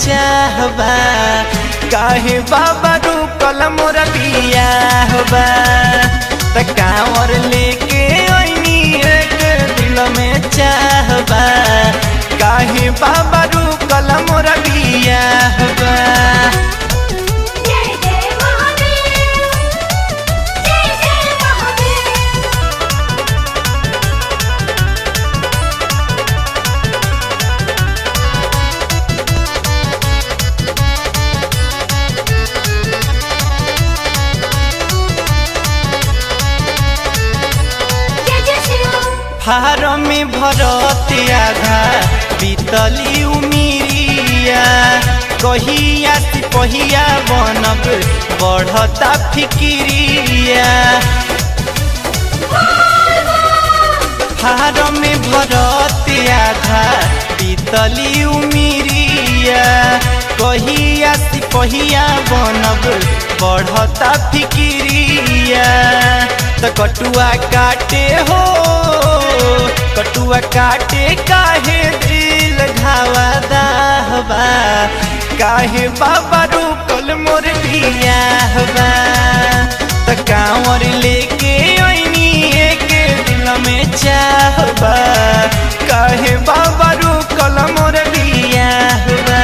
चाहबा काहे बाबा रुकल मोर बियाहबा त कांवर लेके ओइनी एक दिल में चाहबा काहे बाबा रुकल मोर बियाहबा। फारम में भरत आधा बीतली उमिरिया कहिया सिपहिया बनब बढ़ता फिकिरिया। फारम में भरत आधा बीतली उमिरिया कहिया सिपहिया बनब बढ़ता फिकिरिया। त कटुआ काटे हो कटुआ काटे काहे दिल घावा दाहबा काहे बाबा रुकल मोर बियाहबा त कांवर लेके ओइनी एक दिल में चाहबा काहे बाबा रुकल मोर बियाहबा।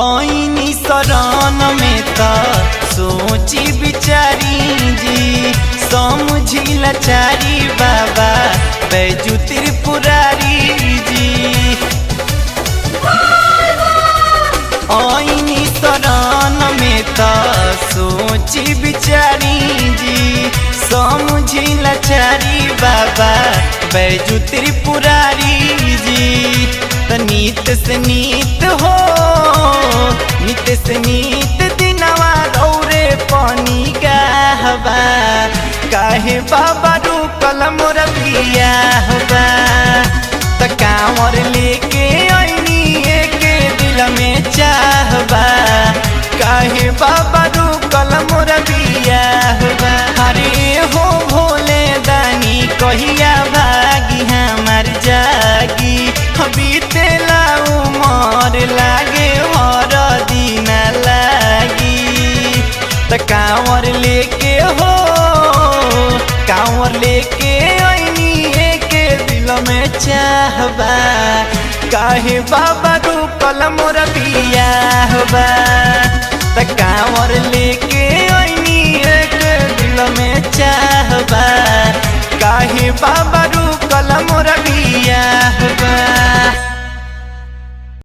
ओइनी शरण में त सोची बिचारी जी समझी लाचारी बाबा बैजू त्रिपुरारी जी। ओइनी शरण में त सोची बिचारी जी समझी लाचारी बाबा बैजू त्रिपुरारी जी। त नीत से नीत हो नीत से नीत दिनवा दौरे पानी गाहबा काहे बाबा रुकल मोर बियाहबा त कांवर लेके ओइनी एक दिल में चाहबा काहे बाबा रुकल मोर बियाहबा। अरे हो भोले दानी कहिया भागी हमार जागी बीतेला उमर लागे हर दिन लागी त कांवर लेके हो कांवर लेके ओइनी एक दिल में चाहबा काहे बाबा रुकल मोर बियाहबा त कांवर लेके ओइनी एक दिल में चाहबा काहे बाबा